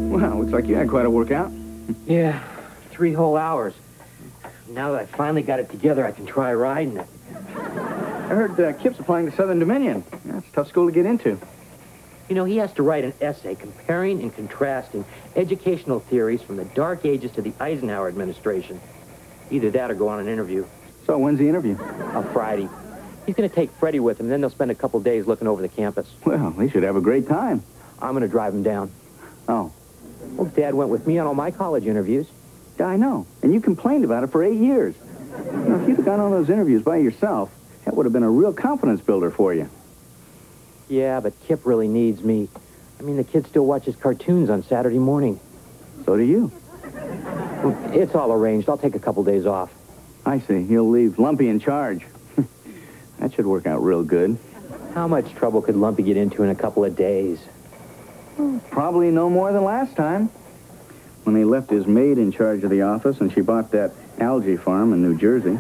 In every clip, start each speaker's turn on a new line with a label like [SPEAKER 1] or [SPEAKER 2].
[SPEAKER 1] Well, looks like you had quite a workout.
[SPEAKER 2] Yeah, 3 whole hours. Now that I finally got it together, I can try riding it.
[SPEAKER 1] I heard Kip's applying to Southern Dominion. That's a tough school to get into.
[SPEAKER 2] You know, he has to write an essay comparing and contrasting educational theories from the Dark Ages to the Eisenhower administration. Either that or go on an interview.
[SPEAKER 1] So when's the interview?
[SPEAKER 2] On Friday. He's going to take Freddie with him, then they'll spend a couple days looking over the campus.
[SPEAKER 1] Well, they should have a great time.
[SPEAKER 2] I'm going to drive him down.
[SPEAKER 1] Oh.
[SPEAKER 2] Well, Dad went with me on all my college interviews.
[SPEAKER 1] Yeah, I know. And you complained about it for 8 years. You know, if you'd have gone on those interviews by yourself, that would have been a real confidence builder for you.
[SPEAKER 2] Yeah, but Kip really needs me. I mean, the kid still watches cartoons on Saturday morning.
[SPEAKER 1] So do you.
[SPEAKER 2] Well, it's all arranged. I'll take a couple days off.
[SPEAKER 1] I see. He'll leave Lumpy in charge. That should work out real good.
[SPEAKER 2] How much trouble could Lumpy get into in a couple of days?
[SPEAKER 1] Probably no more than last time. When he left his maid in charge of the office and she bought that algae farm in New Jersey.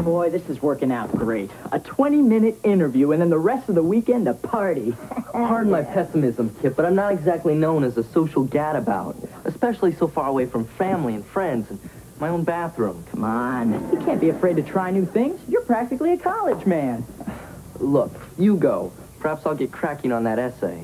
[SPEAKER 3] Boy, this is working out great. A 20-minute interview and then the rest of the weekend a party.
[SPEAKER 4] Pardon my pessimism, Kip, but I'm not exactly known as a social gadabout, especially so far away from family and friends and my own bathroom.
[SPEAKER 3] Come on, you can't be afraid to try new things. You're practically a college man.
[SPEAKER 4] Look, you go. Perhaps I'll get cracking on that essay.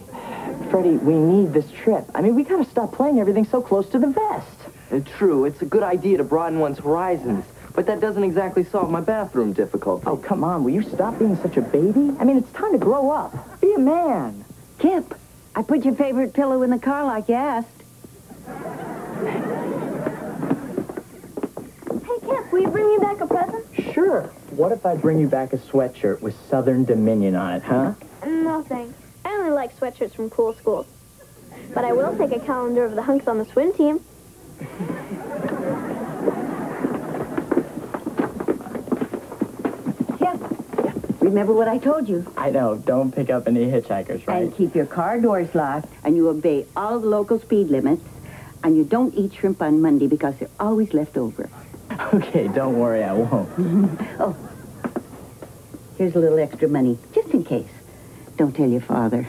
[SPEAKER 3] Freddie, we need this trip. I mean, we gotta stop playing everything so close to the vest.
[SPEAKER 4] True, it's a good idea to broaden one's horizons, but that doesn't exactly solve my bathroom difficulty.
[SPEAKER 3] Oh, come on, will you stop being such a baby? I mean, it's time to grow up. Be a man.
[SPEAKER 5] Kip, I put your favorite pillow in the car like you asked.
[SPEAKER 6] Hey, Kip, will you bring me back a present?
[SPEAKER 3] Sure. What if I bring you back a sweatshirt with Southern Dominion on it, huh?
[SPEAKER 6] No, thanks. I only like sweatshirts from cool schools. But I will take a calendar of the hunks on the swim team.
[SPEAKER 5] Remember what I told you.
[SPEAKER 3] I know. Don't pick up any hitchhikers, right?
[SPEAKER 5] And keep your car doors locked, and you obey all the local speed limits, and you don't eat shrimp on Monday because they're always left over.
[SPEAKER 3] Okay, don't worry, I won't.
[SPEAKER 5] Oh, here's a little extra money, just in case. Don't tell your father.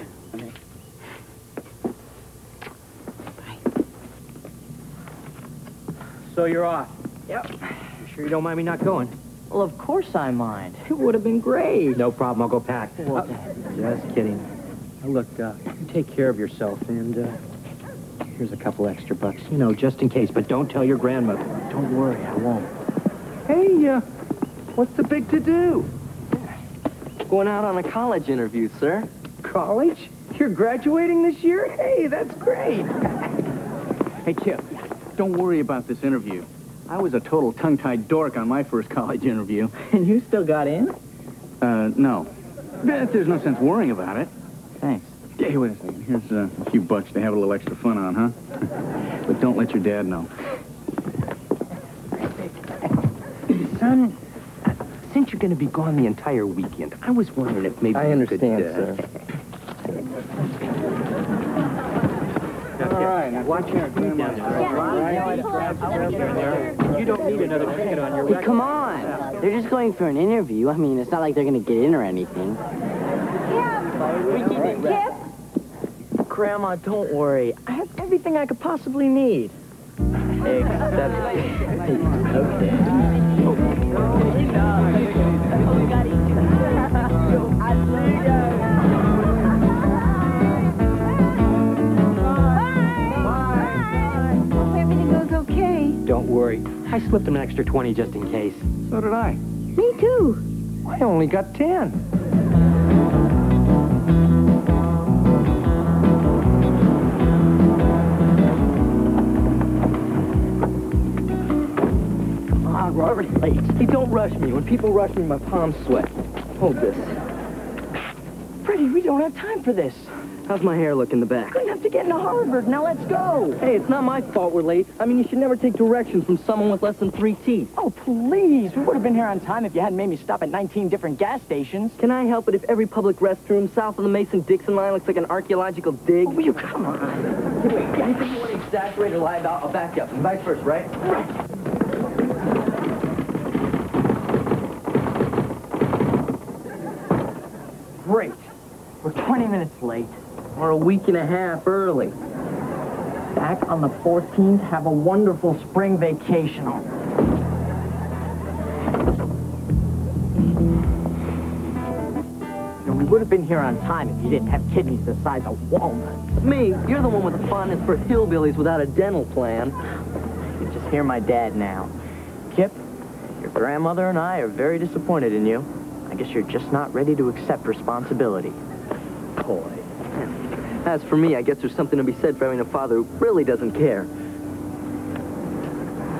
[SPEAKER 2] So you're off?
[SPEAKER 3] Yep.
[SPEAKER 2] You sure you don't mind me not going?
[SPEAKER 3] Well, of course I mind. It would have been great.
[SPEAKER 2] No problem. I'll go pack.
[SPEAKER 3] Well,
[SPEAKER 2] Just kidding. Now, look, you take care of yourself, and here's a couple extra bucks. You know, just in case. But don't tell your grandmother. Don't worry, I won't.
[SPEAKER 4] Hey, what's the big to-do? Going out on a college interview, sir.
[SPEAKER 1] College? You're graduating this year? Hey, that's great. Hey, Kip, don't worry about this interview. I was a total tongue-tied dork on my first college interview.
[SPEAKER 3] And you still got in?
[SPEAKER 1] No. There's no sense worrying about it.
[SPEAKER 3] Thanks.
[SPEAKER 1] Hey, wait a second. Here's a few bucks to have a little extra fun on, huh? But don't let your dad know.
[SPEAKER 4] Son, since you're going to be gone the entire weekend, I was wondering if maybe
[SPEAKER 2] I understand, sir.
[SPEAKER 1] All right, now
[SPEAKER 2] Watch your feet down there. You don't need another ticket on your record.
[SPEAKER 7] Come on. They're just going for an interview. I mean, it's not like they're going to get in or anything.
[SPEAKER 6] Kip?
[SPEAKER 3] Grandma, don't worry. I have everything I could possibly need. Except...
[SPEAKER 6] Bye.
[SPEAKER 2] I slipped him an extra 20 just in case.
[SPEAKER 1] So did I.
[SPEAKER 5] Me too.
[SPEAKER 1] I only got 10.
[SPEAKER 4] Come on, we're already late. Hey, don't rush me. When people rush me, my palms sweat. Hold this.
[SPEAKER 3] Freddie, we don't have time for this.
[SPEAKER 4] How's my hair look in the back?
[SPEAKER 3] Good enough to get into Harvard. Now let's go.
[SPEAKER 4] Hey, it's not my fault we're late. I mean, you should never take directions from someone with less than 3 teeth.
[SPEAKER 3] Oh, please. We would have been here on time if you hadn't made me stop at 19 different gas stations.
[SPEAKER 4] Can I help it if every public restroom south of the Mason-Dixon line looks like an archaeological dig?
[SPEAKER 3] Oh, will you come on?
[SPEAKER 4] Wait, anything you want to exaggerate or lie about, I'll back you up. And vice versa, right?
[SPEAKER 3] Right. Great. We're 20 minutes late.
[SPEAKER 4] We're a week and a half early.
[SPEAKER 3] Back on the 14th, have a wonderful spring vacation. We would have been here on time if you didn't have kidneys the size of walnuts.
[SPEAKER 4] Me, you're the one with the fondness for hillbillies without a dental plan.
[SPEAKER 3] You just hear my dad now. Kip, your grandmother and I are very disappointed in you. I guess you're just not ready to accept responsibility.
[SPEAKER 4] Boy. As for me, I guess there's something to be said for having a father who really doesn't care.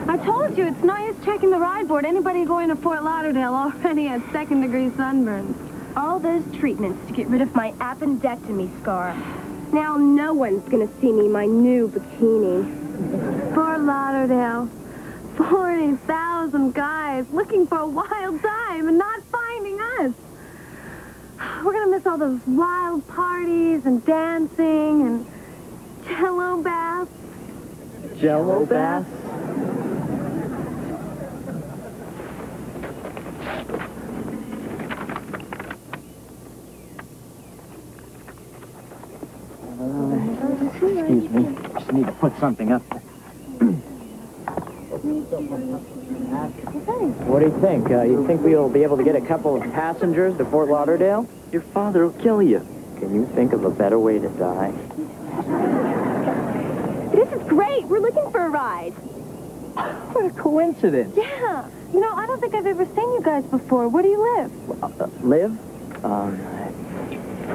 [SPEAKER 8] I told you, it's no use checking the ride board. Anybody going to Fort Lauderdale already had second-degree sunburns.
[SPEAKER 6] All those treatments to get rid of my appendectomy scar. Now no one's gonna see me in my new bikini.
[SPEAKER 8] Fort Lauderdale. 40,000 guys looking for a wild time and not finding us. We're gonna miss all those wild parties and dancing and Jello baths.
[SPEAKER 4] Jello baths?
[SPEAKER 3] Excuse me. Just need to put something up there. What do you think? You think we'll be able to get a couple of passengers to Fort Lauderdale?
[SPEAKER 4] Your father will kill you.
[SPEAKER 3] Can you think of a better way to die?
[SPEAKER 6] This is great. We're looking for a ride.
[SPEAKER 3] What a coincidence.
[SPEAKER 8] Yeah. You know, I don't think I've ever seen you guys before. Where do you live?
[SPEAKER 3] Live?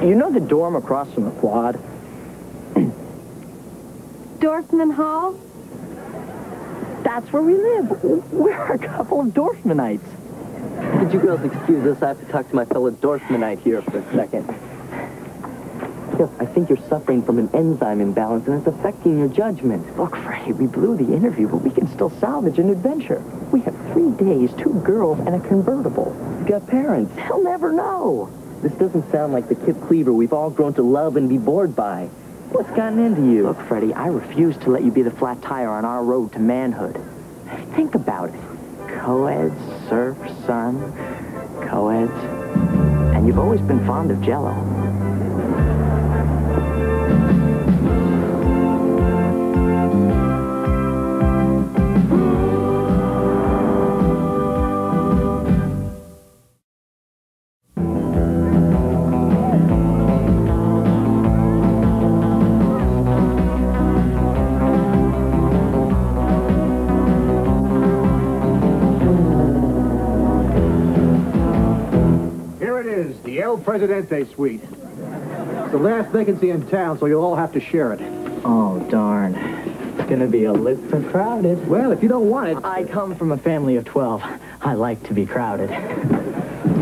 [SPEAKER 3] You know the dorm across from the quad?
[SPEAKER 8] Dorfman Hall?
[SPEAKER 3] That's where we live. We're a couple of Dorfmanites.
[SPEAKER 4] Could you girls excuse us? I have to talk to my fellow Dorfmanite here for a second. Kip, I think you're suffering from an enzyme imbalance, and it's affecting your judgment.
[SPEAKER 3] Look, Freddie, we blew the interview, but we can still salvage an adventure. We have 3 days, 2 girls, and a convertible.
[SPEAKER 4] You've got parents.
[SPEAKER 3] They'll never know.
[SPEAKER 4] This doesn't sound like the Kip Cleaver we've all grown to love and be bored by. What's gotten into you?
[SPEAKER 3] Look, Freddie, I refuse to let you be the flat tire on our road to manhood. Think about it. Co-eds, surf, sun, co-eds. And you've always been fond of Jell-O.
[SPEAKER 1] El Presidente suite. It's the last vacancy in town, so you'll all have to share it.
[SPEAKER 3] Oh, darn. It's gonna be a little crowded.
[SPEAKER 1] Well, if you don't want it...
[SPEAKER 3] I come from a family of 12. I like to be crowded.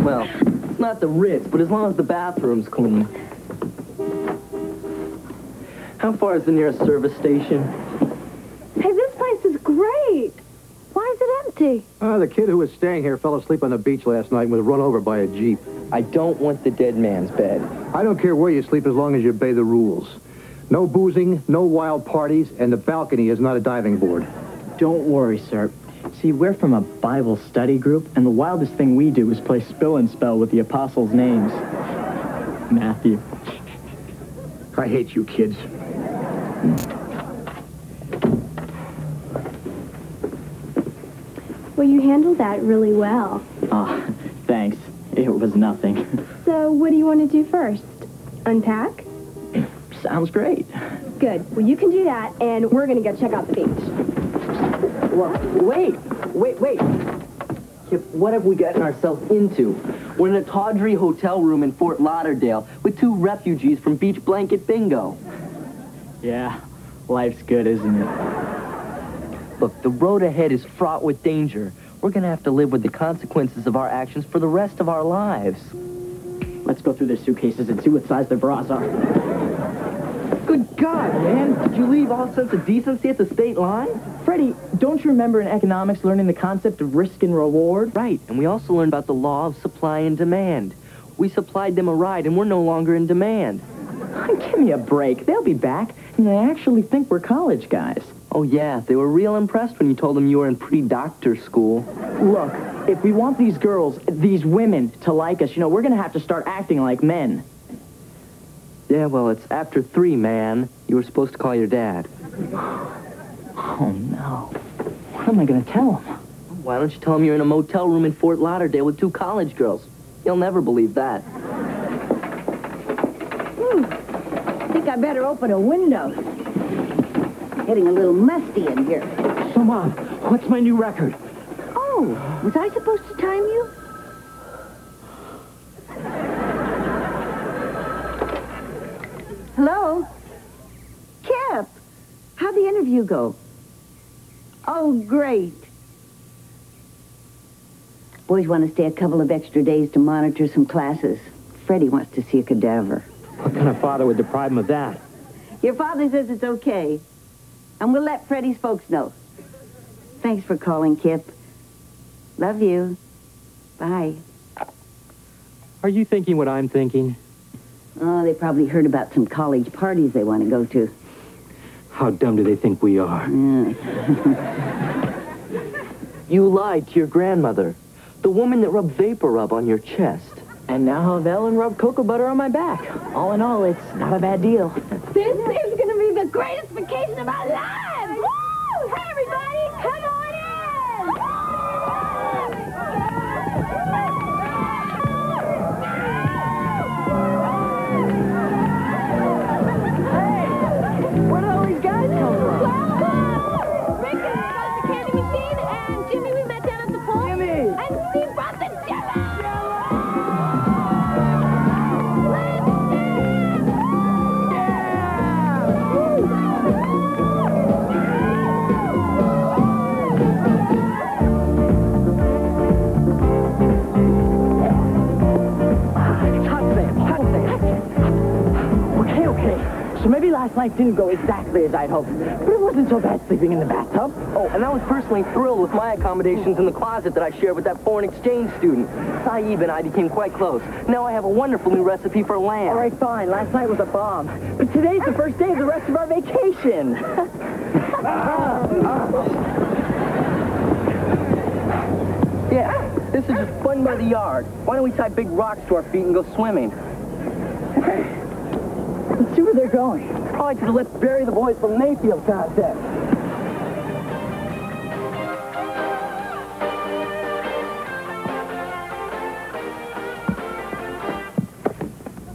[SPEAKER 4] Well, it's not the Ritz, but as long as the bathroom's clean. How far is the nearest service station?
[SPEAKER 8] Hey, this place is great. Why is it empty?
[SPEAKER 1] The kid who was staying here fell asleep on the beach last night and was run over by a Jeep.
[SPEAKER 4] I don't want the dead man's bed.
[SPEAKER 1] I don't care where you sleep as long as you obey the rules. No boozing, no wild parties, and the balcony is not a diving board.
[SPEAKER 3] Don't worry, sir. See, we're from a Bible study group, and the wildest thing we do is play spill and spell with the apostles' names. Matthew.
[SPEAKER 1] I hate you kids.
[SPEAKER 6] Well, you handled that really well.
[SPEAKER 3] Oh, thanks. It was nothing.
[SPEAKER 6] So, what do you want to do first? Unpack?
[SPEAKER 3] Sounds great.
[SPEAKER 6] Good. Well, you can do that, and we're going to go check out the beach.
[SPEAKER 3] Well, wait.
[SPEAKER 4] Wait. Kip, what have we gotten ourselves into? We're in a tawdry hotel room in Fort Lauderdale with 2 refugees from Beach Blanket Bingo.
[SPEAKER 2] Yeah, life's good, isn't it?
[SPEAKER 4] Look, the road ahead is fraught with danger. We're gonna have to live with the consequences of our actions for the rest of our lives.
[SPEAKER 2] Let's go through their suitcases and see what size their bras are.
[SPEAKER 4] Good God, man! Did you leave all sense of decency at the state line?
[SPEAKER 3] Freddie, don't you remember in economics learning the concept of risk and reward?
[SPEAKER 4] Right, and we also learned about the law of supply and demand. We supplied them a ride, and we're no longer in demand.
[SPEAKER 3] Give me a break. They'll be back. And they actually think we're college guys.
[SPEAKER 4] Oh, yeah, they were real impressed when you told them you were in pre-doctor school.
[SPEAKER 3] Look, if we want these girls, these women, to like us, we're going to have to start acting like men.
[SPEAKER 4] Yeah, well, it's after 3, man. You were supposed to call your dad.
[SPEAKER 3] Oh, no. What am I going to tell him?
[SPEAKER 4] Why don't you tell him you're in a motel room in Fort Lauderdale with 2 college girls? He'll never believe that.
[SPEAKER 5] I think I better open a window. Getting a little musty in here.
[SPEAKER 3] So, Mom, what's my new record?
[SPEAKER 5] Oh, was I supposed to time you? Hello? Kip, how'd the interview go? Oh, great. Boys want to stay a couple of extra days to monitor some classes. Freddie wants to see a cadaver.
[SPEAKER 2] What kind of father would deprive him of that?
[SPEAKER 5] Your father says it's okay. And we'll let Freddie's folks know. Thanks for calling, Kip. Love you. Bye.
[SPEAKER 2] Are you thinking what I'm thinking?
[SPEAKER 5] Oh, they probably heard about some college parties they want to go to.
[SPEAKER 2] How dumb do they think we are?
[SPEAKER 4] You lied to your grandmother. The woman that rubbed vapor rub on your chest.
[SPEAKER 3] And now have Ellen rub cocoa butter on my back. All in all, it's not a bad deal.
[SPEAKER 6] This is going to be the greatest vacation of our lives! Woo! Hey, everybody, come on in!
[SPEAKER 3] Hey, where did all these guys come from?
[SPEAKER 6] Well, Rick brought the candy machine, and Jimmy we met down at the pool.
[SPEAKER 3] Jimmy!
[SPEAKER 6] And Steve brought the jello!
[SPEAKER 3] So maybe last night didn't go exactly as I'd hoped, but it wasn't so bad sleeping in the bathtub.
[SPEAKER 4] Oh, and I was personally thrilled with my accommodations in the closet that I shared with that foreign exchange student. Saeed and I became quite close. Now I have a wonderful new recipe for lamb.
[SPEAKER 3] All right, fine. Last night was a bomb. But today's the first day of the rest of our vacation.
[SPEAKER 4] Yeah, this is just fun by the yard. Why don't we tie big rocks to our feet and go swimming?
[SPEAKER 3] Let's see where they're going.
[SPEAKER 4] Probably to the Let's Bury the Boys from Mayfield contest.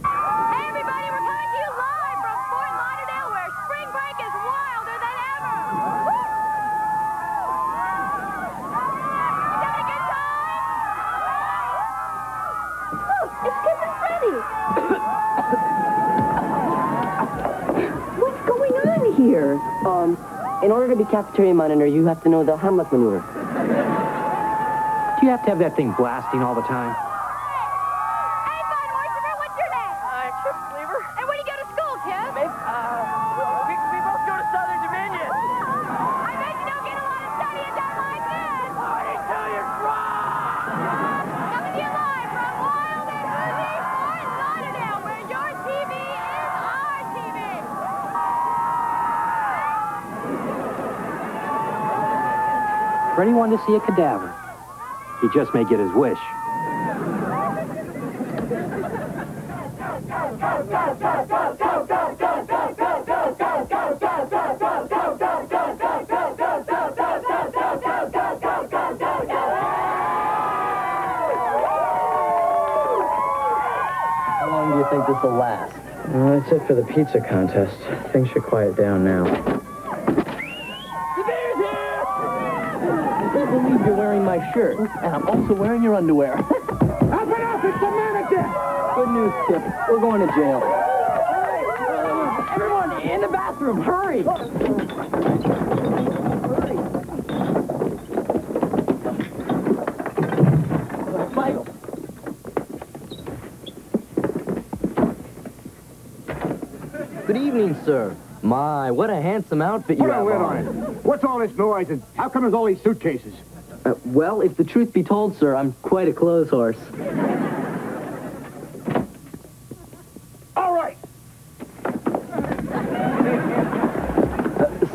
[SPEAKER 6] Hey, everybody, we're coming to you live from Fort Lauderdale, where spring break is wilder than ever! Woo! You having a good time? Look, it's Kip and Freddie!
[SPEAKER 5] What's going on here?
[SPEAKER 4] In order to be cafeteria monitor, you have to know the Hamlet maneuver.
[SPEAKER 2] Do you have to have that thing blasting all the time?
[SPEAKER 6] Hey, Von Oysterman, what's your name?
[SPEAKER 4] Kip Beaver.
[SPEAKER 6] And where do you go to school, Kip?
[SPEAKER 4] We both go to Southern Dominion.
[SPEAKER 6] I bet you don't get a lot of studying done like this!
[SPEAKER 4] Until you're
[SPEAKER 6] Coming to you live from wild and boozy Fort Lauderdale, where your TV is our TV!
[SPEAKER 2] Freddie wanted to see a cadaver. He just may get his wish.
[SPEAKER 4] How long do you think this will last?
[SPEAKER 3] That's it for the pizza contest. Things should quiet down now.
[SPEAKER 4] The bear's here! believe you're wearing my shirt, and I'm also wearing your underwear.
[SPEAKER 1] Up and up! It's the manager!
[SPEAKER 4] Good news, Kip. We're going to jail. Everyone, in the bathroom, hurry! Michael. Good evening, sir. My, what a handsome outfit you
[SPEAKER 1] Put a
[SPEAKER 4] have
[SPEAKER 1] lid
[SPEAKER 4] on.
[SPEAKER 1] on it. What's all this noise, and how come there's all these suitcases?
[SPEAKER 4] Well, if the truth be told, sir, I'm quite a clothes horse.
[SPEAKER 1] All right.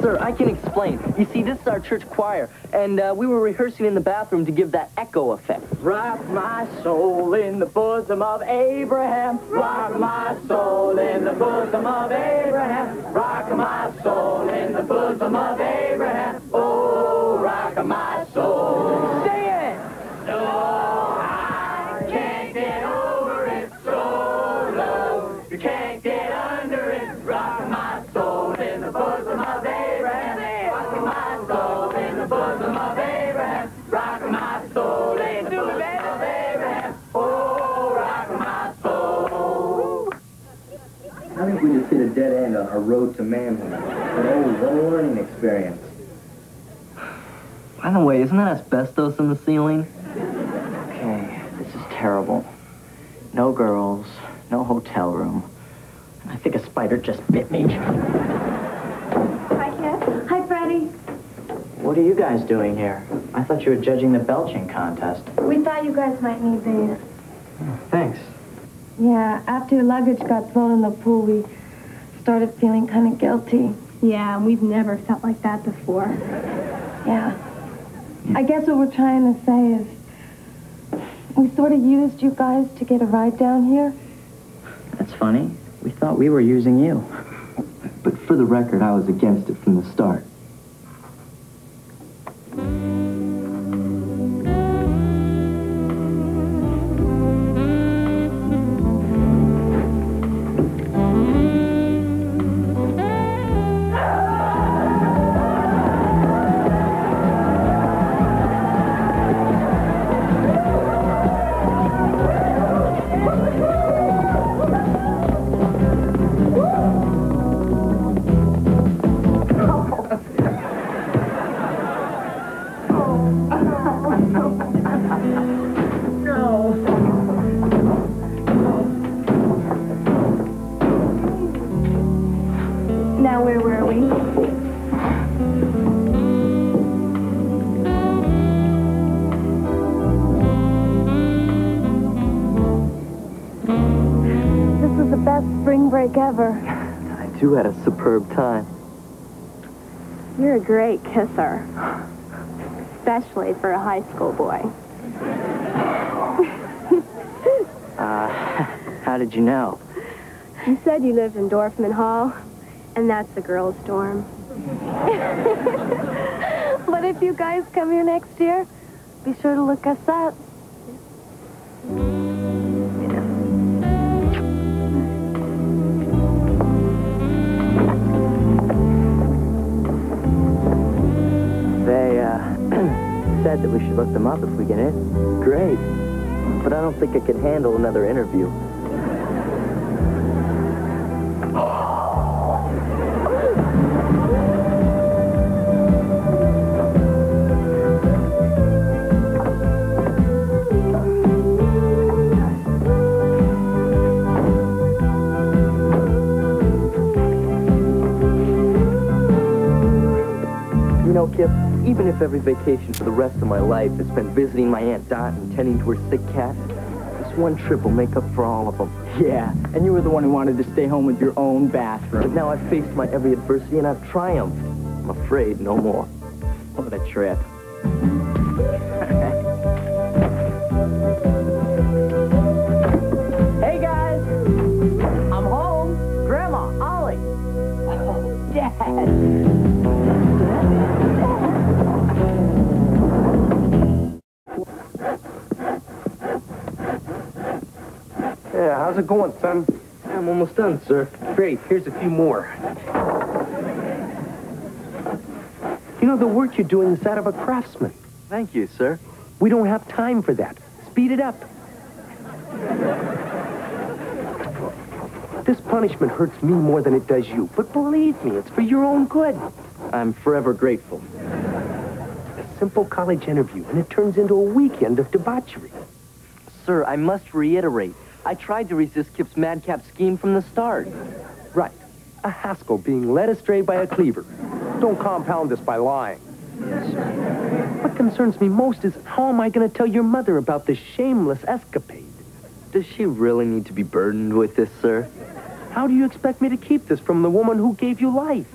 [SPEAKER 4] Sir, I can explain. You see, this is our church choir, and we were rehearsing in the bathroom to give that echo effect. Rock my soul in the bosom of Abraham. Rock my soul in the bosom of Abraham. Rock my soul in the bosom of Abraham. Oh, rock my soul. Sing it! So I can't get over it. So low, you can't get under it. Rock my soul in the bosom of Abraham. Rock my soul in the bosom of Abraham. Rock my soul in the bosom of Abraham. Oh, rock my soul.
[SPEAKER 3] I think we just hit a dead end on our road to manhood. But what a learning experience.
[SPEAKER 4] By the way, isn't that asbestos in the ceiling?
[SPEAKER 3] Okay, this is terrible. No girls, no hotel room. I think a spider just bit me.
[SPEAKER 8] Hi, Kip. Hi, Freddie.
[SPEAKER 3] What are you guys doing here? I thought you were judging the belching contest.
[SPEAKER 8] We thought you guys might need these.
[SPEAKER 3] Thanks.
[SPEAKER 8] Yeah, after your luggage got thrown in the pool, we started feeling kind of guilty.
[SPEAKER 6] Yeah, we've never felt like that before.
[SPEAKER 8] Yeah. I guess what we're trying to say is we sort of used you guys to get a ride down here.
[SPEAKER 3] That's funny. We thought we were using you.
[SPEAKER 4] But for the record, I was against it from the start.
[SPEAKER 6] Now, where were we?
[SPEAKER 8] This was the best spring break ever.
[SPEAKER 4] I too had a superb time.
[SPEAKER 6] You're a great kisser. Especially for a high school boy.
[SPEAKER 3] How did you know?
[SPEAKER 6] You said you lived in Dorfman Hall, and that's the girls' dorm.
[SPEAKER 8] But if you guys come here next year, be sure to look us up.
[SPEAKER 3] They, said that we should look them up if we get in.
[SPEAKER 4] Great. But I don't think I could handle another interview. You know, Kip, even if every vacation for the rest of my life is spent visiting my Aunt Dot and tending to her sick cat, this one trip will make up for all of them.
[SPEAKER 2] Yeah, and you were the one who wanted to stay home with your own
[SPEAKER 4] But
[SPEAKER 2] bathroom.
[SPEAKER 4] now I've faced my every adversity and I've triumphed. I'm afraid no more.
[SPEAKER 2] What a trip.
[SPEAKER 3] Hey, guys! I'm home. Grandma, Ollie. Oh, Dad.
[SPEAKER 1] Yeah, how's it going, son?
[SPEAKER 4] I'm almost done, sir.
[SPEAKER 1] Great. Here's a few more. You know, the work you're doing is that of a craftsman.
[SPEAKER 4] Thank you, sir.
[SPEAKER 2] We don't have time for that. Speed it up. This punishment hurts me more than it does you, but believe me, it's for your own good.
[SPEAKER 4] I'm forever grateful.
[SPEAKER 2] A simple college interview, and it turns into a weekend of debauchery.
[SPEAKER 4] Sir, I must reiterate, I tried to resist Kip's madcap scheme from the start.
[SPEAKER 2] Right. A Haskell being led astray by a cleaver. Don't compound this by lying. What concerns me most is how am I going to tell your mother about this shameless escapade?
[SPEAKER 4] Does she really need to be burdened with this, sir?
[SPEAKER 2] How do you expect me to keep this from the woman who gave you life?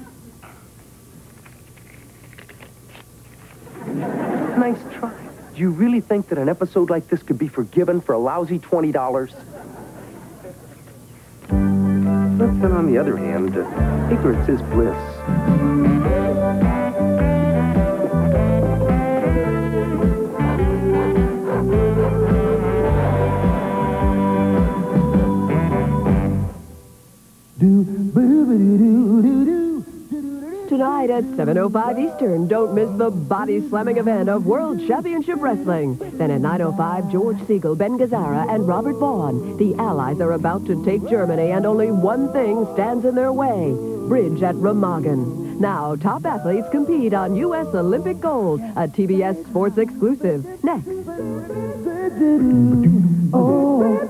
[SPEAKER 2] Nice try. Do you really think that an episode like this could be forgiven for a lousy $20? But then on the other hand, ignorance is bliss.
[SPEAKER 9] Tonight at 7:05 Eastern, don't miss the body-slamming event of World Championship Wrestling. Then at 9:05, George Siegel, Ben Gazzara, and Robert Vaughn. The Allies are about to take Germany, and only one thing stands in their way: bridge at Remagen. Now, top athletes compete on U.S. Olympic gold, a TBS Sports exclusive. Next. Oh.